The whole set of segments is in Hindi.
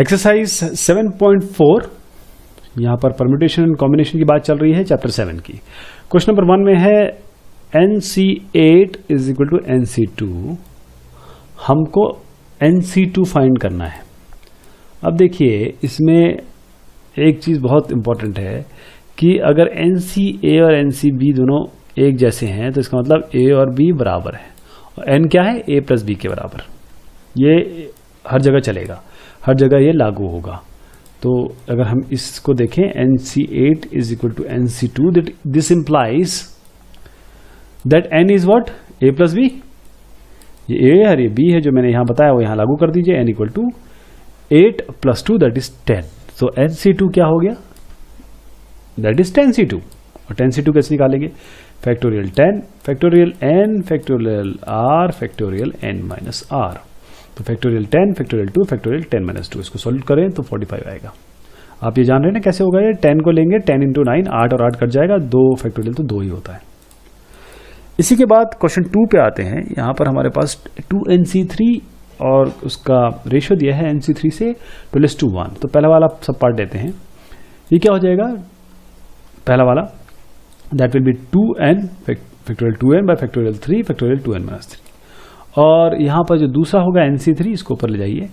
एक्सरसाइज 7.4 यहाँ पर परम्यूटेशन एंड कॉम्बिनेशन की बात चल रही है, चैप्टर 7 की। क्वेश्चन नंबर 1 में है NC8 is equal to NC2। हमको NC2 फाइंड करना है। अब देखिए इसमें एक चीज बहुत इंपॉर्टेंट है कि अगर NCA और NCB दोनों एक जैसे हैं तो इसका मतलब A और B बराबर है, और N क्या है, A प्लस B के बराबर। ये हर जगह चलेगा, हर जगह ये लागू होगा। तो अगर हम इसको देखें NC8 is equal to NC2, that this implies that N is what, A plus B। ये A और ये B है जो मैंने यहां बताया वो यहां लागू कर दीजिए। N equal to 8 plus 2 that is 10। तो NC2 क्या हो गया, दैट इज 10C2। और 10C2 कैसे निकालेंगे, factorial 10 factorial n factorial r factorial n minus r। तो फैक्टोरियल 10 फैक्टोरियल 2 फैक्टोरियल 10 माइनस 2, इसको सॉल्व करें तो 45 आएगा। आप ये जान रहे हैं ना कैसे होगा, ये 10 को लेंगे 10 इंटू 9, 8 और 8 कट जाएगा, 2 फैक्टोरियल तो 2 ही होता है। इसी के बाद क्वेश्चन 2 पे आते हैं। यहाँ पर हमारे पास 2NC3 और उसका रेशियो दिया है NC3 से 2:1। तो पहला वाला सब पार्ट देते हैं। ये क्या हो जाएगा, पहला वाला that will B 2n factorial 2n bye factorial 3 factorial 2n minus 3। और यहाँ पर जो दूसरा होगा NC3, इसको ऊपर ले जाइए।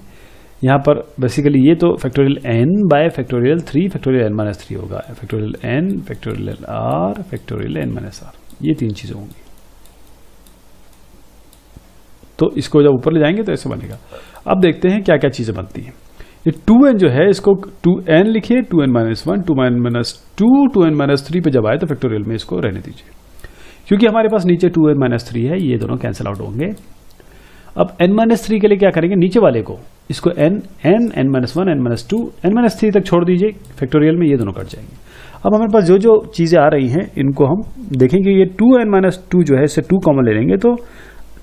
यहाँ पर बेसिकली ये तो factorial n bye factorial 3 factorial n minus 3 होगा, factorial n factorial r factorial n minus r, ये तीन चीजें होंगी। तो इसको जब ऊपर ले जाएंगे तो ऐसे बनेगा। अब देखते हैं क्या क्या चीजें बनती हैं। ये 2n जो है इसको 2n लिखिए, 2n minus 1 2n minus 2 2n minus 3 पे जब आए तो फैक्टोरियल में इसको रहने दीजिए, क्योंकि हमारे पास नीचे 2n माइनस 3 है, ये दोनों कैंसिल आउट होंगे। अब n माइनस 3 के लिए क्या करेंगे, नीचे वाले को इसको n minus 1 n minus 2 n minus 3 तक छोड़ दीजिए, फैक्टोरियल में ये दोनों कट जाएंगे। अब हमारे पास जो जो चीजें आ रही हैं इनको हम देखेंगे। ये 2n माइनस 2 जो है इससे 2 कॉमन ले लेंगे तो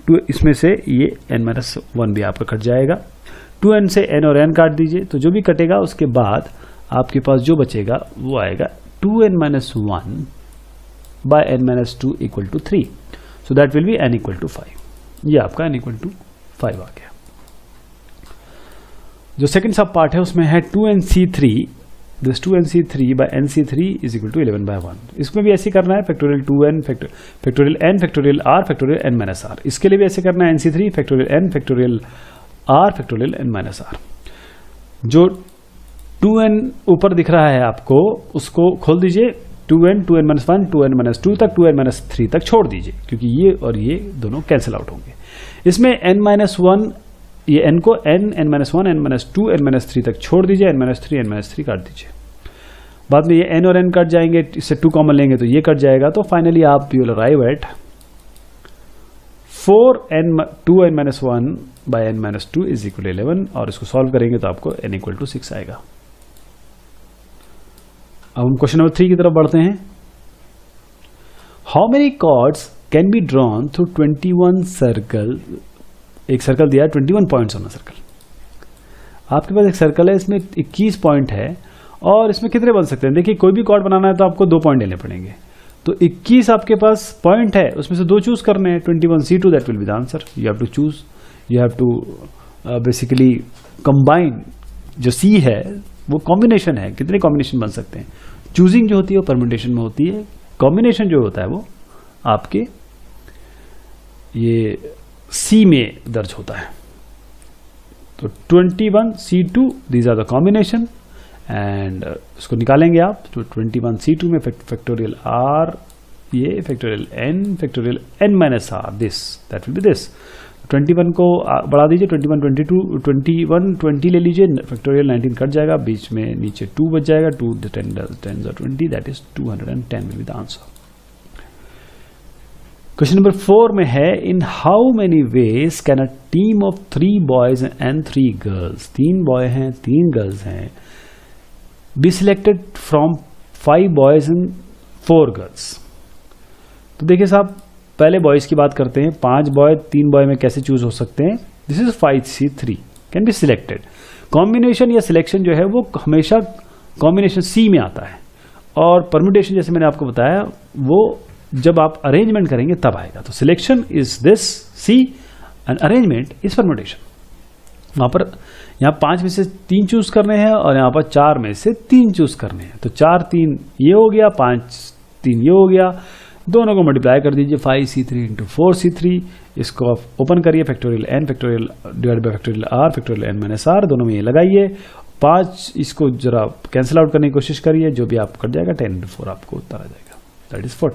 2 इसमें से ये n माइनस 1 भी आपका कट जाएगा। 2n से n और n काट दीजिए, तो जो भी कटेगा उसके बाद आपके पास जो बचेगा वो आएगा 2n minus 1 by n minus 2 equal to 3। So that will be n equal to 5। ये आपका n इक्वल टू 5 आ गया। जो सेकंड सब पार्ट है उसमें है 2NC3, this 2NC3 by NC3 is equal to 11 by 1। इसमें भी ऐसे करना है, factorial 2n factorial n factorial r factorial n minus r। इसके लिए भी ऐसे करना है, NC3 factorial n factorial r factorial n minus r। जो 2n ऊपर दिख रहा है आपको उसको खोल दीजिए, 2n माइनस 1 2n माइनस 2 तक 2n माइनस 3 तक छोड़ दीजिए, क्योंकि ये और ये दोनों कैंसिल आउट होंगे। इसमें n माइनस 1, ये n को n minus 1 n minus 2 n minus 3 तक छोड़ दीजिए, n माइनस 3 n माइनस 3 काट दीजिए। बाद में ये n और n कट जाएंगे, इससे 2 कॉमन लेंगे तो ये कट जाएगा। तो फाइनली आप you will arrive at 2n minus 1 by n minus 2 is equal 11, और इसको सॉल्व करेंगे तो आपको n इक्वल टू 6 आएगा। अब हम क्वेश्चन नंबर 3 की तरफ बढ़ते हैं। How many chords can be drawn through 21 circle. एक सर्कल दिया है, 21 पॉइंट्स ऑन अ सर्कल। आपके पास एक सर्कल है, इसमें 21 पॉइंट है, और इसमें कितने बन सकते हैं। देखिए कोई भी कॉर्ड बनाना है तो आपको 2 पॉइंट लेने पड़ेंगे। तो 21 आपके पास पॉइंट है, उसमें से 2 चूज करने हैं। 21C2 that will be the answer. You have to choose, you have to basically combine. जो C है वो कॉम्बिनेशन है, कितने कॉम्बिनेशन बन सकते हैं। चूजिंग जो होती है वो परम्यूटेशन में होती है, कॉम्बिनेशन जो होता है वो आपके ये C में दर्ज होता है। तो 21C2 these are the combination, and उसको निकालेंगे आप। तो 21C2 में फैक्टोरियल r, ये factorial n minus r, this that will be this. 21 को बढ़ा दीजिए, 21 20 ले लीजिए, फैक्टोरियल 19 कट जाएगा, बीच में नीचे 2 बच जाएगा, 2 10 20 that is 210 will be the answer. Question number 4 में है, in how many ways can a team of 3 boys and 3 girls, 3 boy हैं 3 गर्ल्स हैं, be selected from 5 boys and 4 girls. तो देखिए साहब, पहले बॉयज की बात करते हैं। 5 बॉय 3 बॉय में कैसे चूज हो सकते हैं। This is 5C3 can be selected. Combination या सिलेक्शन जो है वो हमेशा कॉम्बिनेशन C में आता है, और परम्यूटेशन जैसे मैंने आपको बताया वो जब आप अरेंजमेंट करेंगे तब आएगा। तो selection is this C and arrangement is permutation. वहाँ पर यहाँ 5 में से 3 चूज करने हैं और यहाँ पर 4 में से 3 चूज करने हैं। तो 4 3 ये हो गया, 5 3 ये हो गया, दोनों को मल्टीप्लाई कर दीजिए 5c3 इंटू 4c3। इसको आप ओपन करिए, factorial n factorial divide by factorial r factorial n minus r, दोनों में ये लगाइए। 5 इसको जरा कैंसिल आउट करने की कोशिश करिए, जो भी आपको कट जाएगा 10 इंटू 4 आपको उत्तर आ जाएगा, दैट इज 4।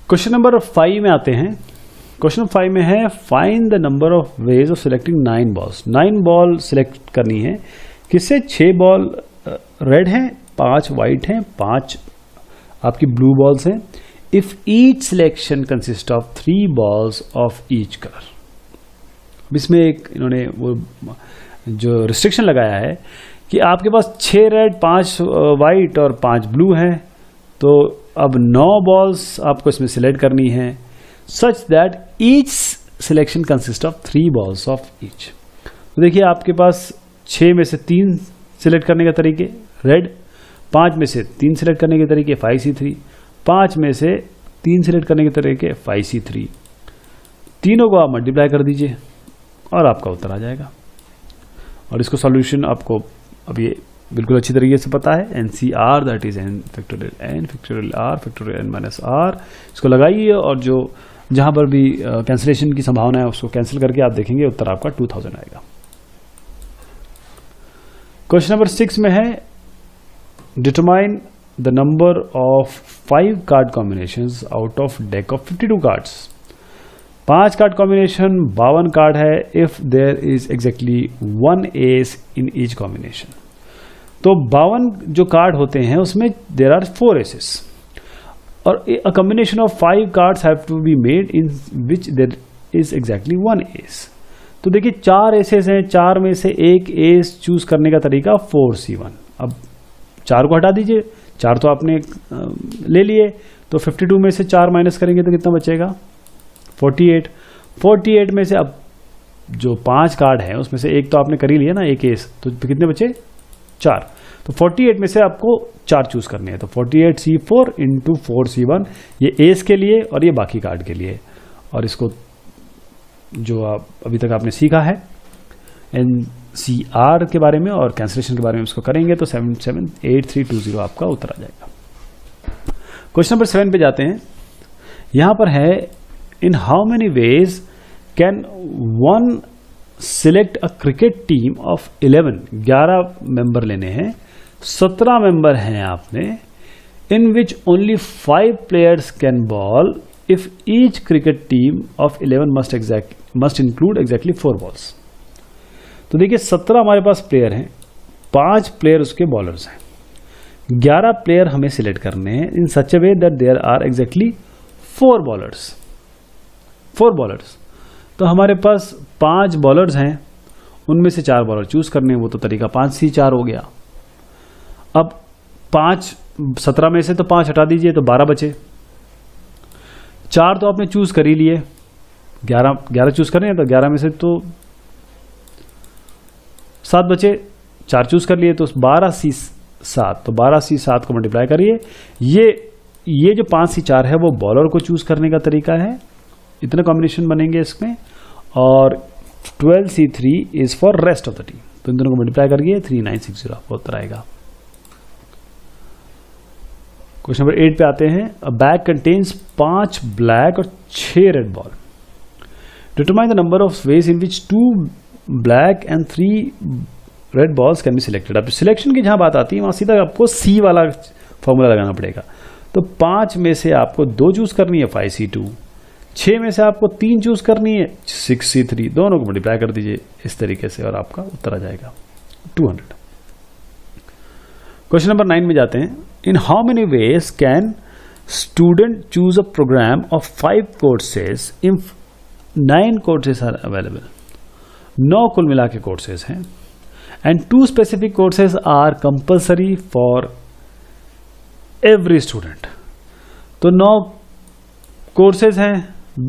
क्वेश्चन नंबर 5 में आते हैं। क्वेश्चन 5 में है find the number of ways of selecting 9 balls. 9 ball select करनी है, किससे? 6 बॉल रेड हैं, 5 वाइट हैं, 5 आपकी ब्लू बॉल्स हैं। If each selection consist of 3 balls of each colour. इसमें एक इन्होंने वो जो रिस्ट्रिक्शन लगाया है कि आपके पास 6 रेड 5 वाइट और 5 ब्लू हैं, तो अब 9 बॉल्स आपको इसमें सिलेक्ट करनी है such that each selection consist of 3 balls of each. तो देखिए आपके पास 6 में से 3 सिलेक्ट करने का तरीके रेड, 5 में से 3 सिलेक्ट करने के तरीके 5c3, 5 में से 3 सिलेक्ट करने के तरीके 5c3। तीनों को आप मल्टीप्लाई कर दीजिए और आपका उत्तर आ जाएगा। और इसको सॉल्यूशन आपको अब ये बिल्कुल अच्छी तरीके से पता है, NCR that is n factorial r factorial n minus r। इसको लगाइए और जो जहां पर भी कैंसिलेशन की संभावना है उसको कैंसिल करके आप देखेंगे उत्तर आपका 2000 आएगा। क्वेश्चन नंबर 6 में है determine the number of 5 card combinations out of deck of 52 cards. 5 card combination 52 card है if there is exactly 1 ace in each combination. तो 52 जो कार्ड होते हैं उसमें देर आर 4 एसेस और a combination of 5 cards have to be made in which there is exactly 1 ace. तो देखिए 4 एसेस हैं, 4 में से एक एस चूज करने का तरीका 4c1। अब 4 को हटा दीजिए, 4 तो आपने ले लिए, तो 52 में से 4 माइनस करेंगे तो कितना बचेगा 48। 48 में से अब जो 5 कार्ड है उसमें से एक तो आपने कर ही लिया ना, एक एस, तो कितने बचे 4। तो 48 में से आपको 4 चूज करने हैं, तो 48c4 इंटू 4c1 ये एस के लिए और ये बाकी कार्ड के लिए। और इसको जो आप अभी तक आपने सीखा है NCR के बारे में और कैंसिलेशन के बारे में उसको करेंगे तो 778320 आपका उत्तर आ जाएगा। क्वेश्चन नंबर 7 पे जाते हैं। यहां पर है in how many ways can one select a cricket team of 11 member लेने हैं, 17 मेंबर हैं आपने, in which only 5 players can bowl if each cricket team of 11 must include exactly 4 bowls. तो देखिए 17 हमारे पास प्लेयर हैं, 5 प्लेयर उसके बॉलर्स हैं, 11 प्लेयर हमें सिलेक्ट करने हैं in such a way that there are exactly 4 bowlers. 4 bowlers, तो हमारे पास 5 बॉलर्स हैं, उनमें से 4 बॉलर चूज करने हैं, वो तो तरीका 5c4 हो गया। अब 17 में से तो 5 हटा दीजिए तो 12 बचे, 4 तो आपने चूज कर ही लिए, 11 चूज करने हैं तो 11 में से तो 7 बचे, 4 चूज कर लिए तो 12c7, तो 12c7 को मल्टीप्लाई करिए। ये जो 5c4 है वो बॉलर को चूज करने का तरीका है, इतने कॉम्बिनेशन बनेंगे इसमें, और 12c3 is for rest of the team. तो इन दोनों को मल्टीप्लाई करिए 3960 आपको उत्तर आएगा। क्वेश्चन नंबर 8 पे आते हैं। अ बैग कंटेन्स 5 ब्लैक और 6 red ball. Determine the number of ways in which 2 black and 3 red balls can be selected. अब सिलेक्शन की जहां बात आती है वहां सीधा आपको सी वाला फॉर्मूला लगाना पड़ेगा। तो 5 में से आपको 2 चूज करनी है 5c2, 6 में से आपको 3 चूज करनी है 6c3, दोनों को मल्टीप्लाई कर दीजिए इस तरीके से और आपका उत्तर आ जाएगा 200। क्वेश्चन नंबर 9 में जाते हैं। In how many ways can student choose a programme of 5 courses if 9 courses are available. 9 कुल मिला के कोर्सेज हैं and 2 specific courses are compulsory for every student. तो 9 कोर्सेज हैं,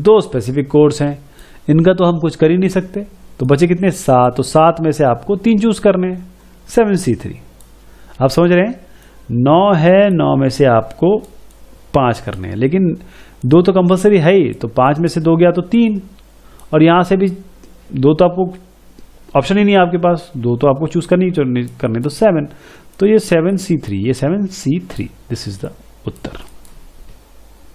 2 स्पेसिफिक कोर्स हैं, इनका तो हम कुछ कर ही नहीं सकते। तो बचे कितने? 7। तो 7 में से आपको 3 चूज करने हैं, 7C3। आप समझ रहे हैं? 9 है, 9 में से आपको 5 करने हैं, लेकिन 2 तो कंपल्सरी है ही, तो 5 में से 2 गया तो 3, और यहां से भी 2 तो आपको ऑप्शन ही नहीं है आपके पास, 2 तो आपको चूज करने तो 7। तो ये 7C3, ये 7C3, this is the Uttar.